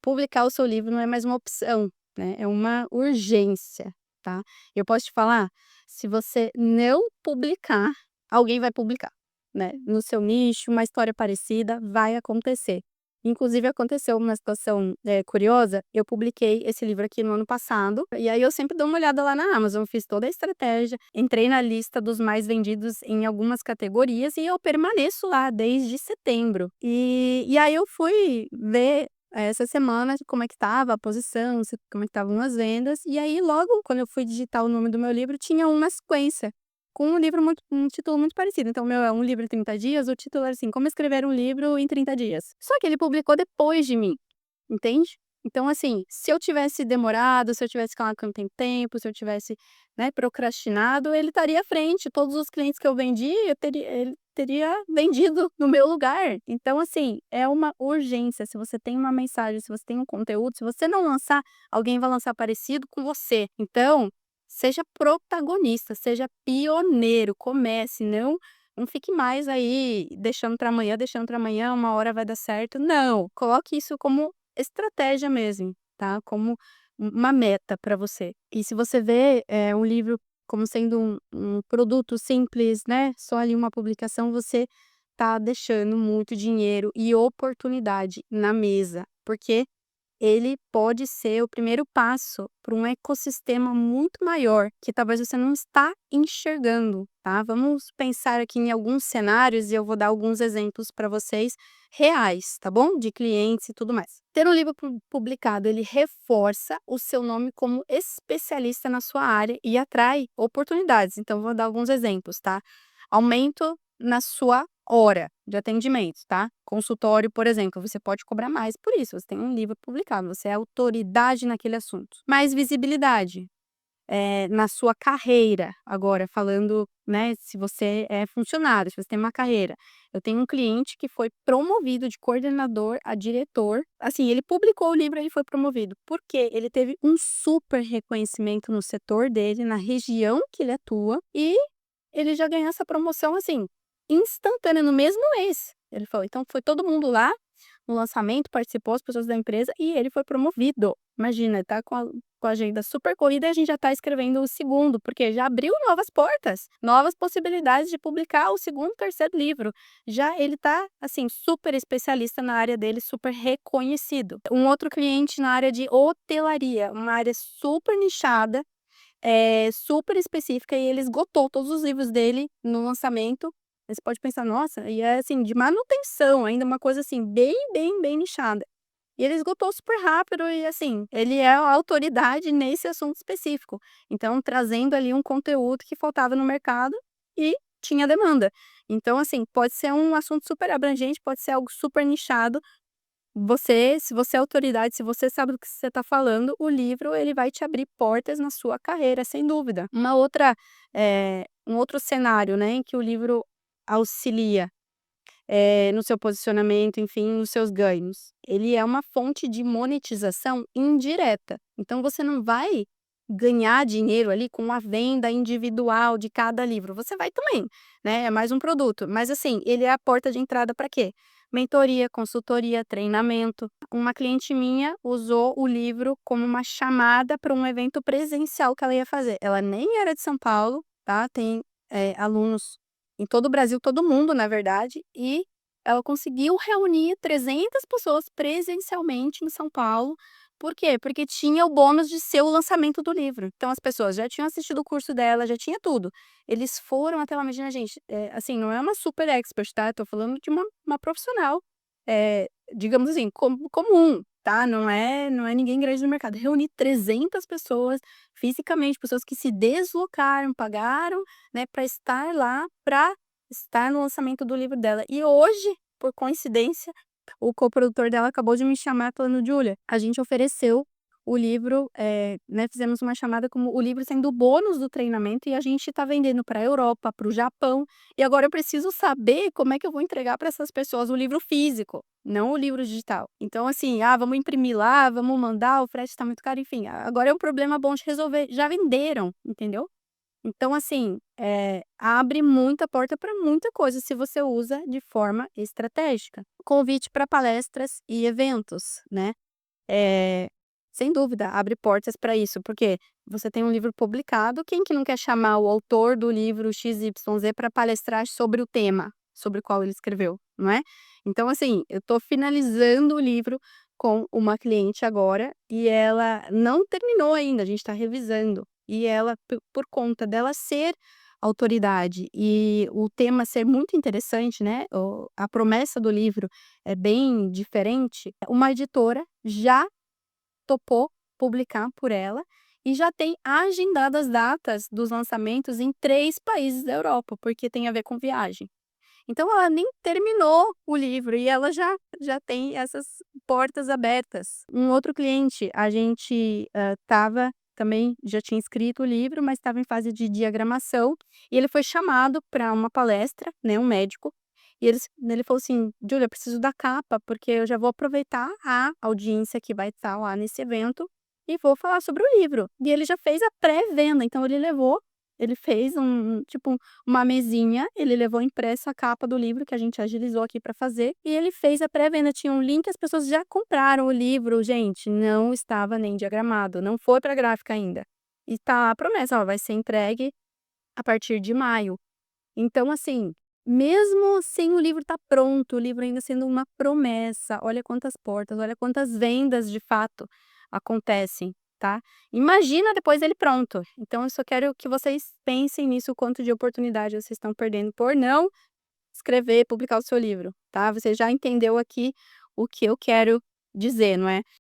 publicar o seu livro não é mais uma opção, né, é uma urgência, tá. Eu posso te falar, se você não publicar, alguém vai publicar, né, no seu nicho, uma história parecida vai acontecer. Inclusive aconteceu uma situação, curiosa, eu publiquei esse livro aqui no ano passado, e aí eu sempre dou uma olhada lá na Amazon, fiz toda a estratégia, entrei na lista dos mais vendidos em algumas categorias e eu permaneço lá desde setembro. E aí eu fui ver essa semana como é que estava a posição, se como é que estavam as vendas, e aí logo quando eu fui digitar o nome do meu livro tinha uma sequência, com um título muito parecido, então o meu é "Um livro em 30 dias", o título era assim: "Como escrever um livro em 30 dias". Só que ele publicou depois de mim, entende? Então assim, se eu tivesse demorado, se eu tivesse falado que eu não tenho tempo, se eu tivesse, né, procrastinado, ele estaria à frente, todos os clientes que eu vendi, ele teria vendido no meu lugar. Então assim, é uma urgência, se você tem uma mensagem, se você tem um conteúdo, se você não lançar, alguém vai lançar parecido com você. Então, seja protagonista, seja pioneiro, comece, não fique mais aí deixando para amanhã, uma hora vai dar certo. Não, coloque isso como estratégia mesmo, tá, como uma meta para você. E se você vê, um livro como sendo um produto simples, né, só ali uma publicação, você tá deixando muito dinheiro e oportunidade na mesa, porque ele pode ser o primeiro passo para um ecossistema muito maior, que talvez você não está enxergando, tá. Vamos pensar aqui em alguns cenários e eu vou dar alguns exemplos para vocês reais, tá bom? De clientes e tudo mais. Ter um livro publicado, ele reforça o seu nome como especialista na sua área e atrai oportunidades. Então vou dar alguns exemplos, tá. Aumento na sua hora de atendimento, tá. Consultório, por exemplo, você pode cobrar mais por isso, você tem um livro publicado, você é autoridade naquele assunto. Mais visibilidade, na sua carreira, agora falando, né, se você é funcionário, se você tem uma carreira. Eu tenho um cliente que foi promovido de coordenador a diretor, assim, ele publicou o livro, ele foi promovido, porque ele teve um super reconhecimento no setor dele, na região que ele atua, e ele já ganhou essa promoção, assim, instantânea, no mesmo mês. Ele falou, então foi todo mundo lá no lançamento, participou, as pessoas da empresa, e ele foi promovido. Imagina, ele tá com a agenda super corrida e a gente já tá escrevendo o segundo, porque já abriu novas portas, novas possibilidades de publicar o segundo, terceiro livro. Já ele tá, assim, super especialista na área dele, super reconhecido. Um outro cliente na área de hotelaria, uma área super nichada, super específica, e ele esgotou todos os livros dele no lançamento. Aí você pode pensar: "Nossa", e é assim, de manutenção ainda, uma coisa assim bem, bem, bem nichada. E ele esgotou super rápido e, assim, ele é a autoridade nesse assunto específico. Então trazendo ali um conteúdo que faltava no mercado e tinha demanda. Então, assim, pode ser um assunto super abrangente, pode ser algo super nichado, se você é autoridade, se você sabe do que você está falando, o livro ele vai te abrir portas na sua carreira, sem dúvida. Um outro cenário, né, em que o livro auxilia, no seu posicionamento, enfim, nos seus ganhos. Ele é uma fonte de monetização indireta, então você não vai ganhar dinheiro ali com a venda individual de cada livro, você vai também, né, é mais um produto, mas assim, ele é a porta de entrada para quê? Mentoria, consultoria, treinamento. Uma cliente minha usou o livro como uma chamada para um evento presencial que ela ia fazer. Ela nem era de São Paulo, tá, tem, alunos em todo o Brasil, todo mundo, na verdade, e ela conseguiu reunir 300 pessoas presencialmente em São Paulo. Por quê? Porque tinha o bônus de ser o lançamento do livro. Então as pessoas já tinham assistido o curso dela, já tinha tudo. Eles foram até lá, imagina, gente, assim, não é uma super expert, tá, eu tô falando de uma profissional, digamos assim, comum, tá, não é ninguém grande no mercado. Reunir 300 pessoas fisicamente, pessoas que se deslocaram, pagaram, né, para estar lá, para estar no lançamento do livro dela. E hoje, por coincidência, o coprodutor dela acabou de me chamar falando: "Júlia, a gente ofereceu o livro, né, fizemos uma chamada como o livro sendo o bônus do treinamento e a gente está vendendo para a Europa, para o Japão, e agora eu preciso saber como é que eu vou entregar para essas pessoas o livro físico, não o livro digital. Então assim, vamos imprimir lá, vamos mandar, o frete está muito caro", enfim, agora é um problema bom de resolver, já venderam, entendeu? Então, assim, abre muita porta para muita coisa se você usa de forma estratégica. Convite para palestras e eventos, né? Eh, sem dúvida, abre portas para isso, porque você tem um livro publicado, quem que não quer chamar o autor do livro XYZ para palestrar sobre o tema sobre o qual ele escreveu, não é? Então, assim, eu estou finalizando o livro com uma cliente agora e ela não terminou ainda, a gente está revisando. E ela, por conta dela ser autoridade e o tema ser muito interessante, né, a promessa do livro é bem diferente, uma editora já topou publicar por ela e já tem agendadas datas dos lançamentos em 3 países da Europa, porque tem a ver com viagem. Então ela nem terminou o livro e ela já tem essas portas abertas. Um outro cliente, a gente, estava também já tinha escrito o livro, mas estava em fase de diagramação, e ele foi chamado para uma palestra, né, um médico, e ele falou assim: "Júlia, eu preciso da capa, porque eu já vou aproveitar a audiência que vai estar lá nesse evento, e vou falar sobre o livro". E ele já fez a pré-venda, então ele fez tipo uma mesinha, ele levou impressa a capa do livro que a gente agilizou aqui para fazer, e ele fez a pré-venda, tinha um link, as pessoas já compraram o livro, gente, não estava nem diagramado, não foi para gráfica ainda. E tá a promessa: "Ó, vai ser entregue a partir de maio". Então, assim, mesmo sem o livro estar pronto, o livro ainda sendo uma promessa, olha quantas portas, olha quantas vendas de fato acontecem, tá. Imagina depois ele pronto. Então eu só quero que vocês pensem nisso, o quanto de oportunidade vocês estão perdendo por não escrever, publicar o seu livro, tá. Você já entendeu aqui o que eu quero dizer, não é.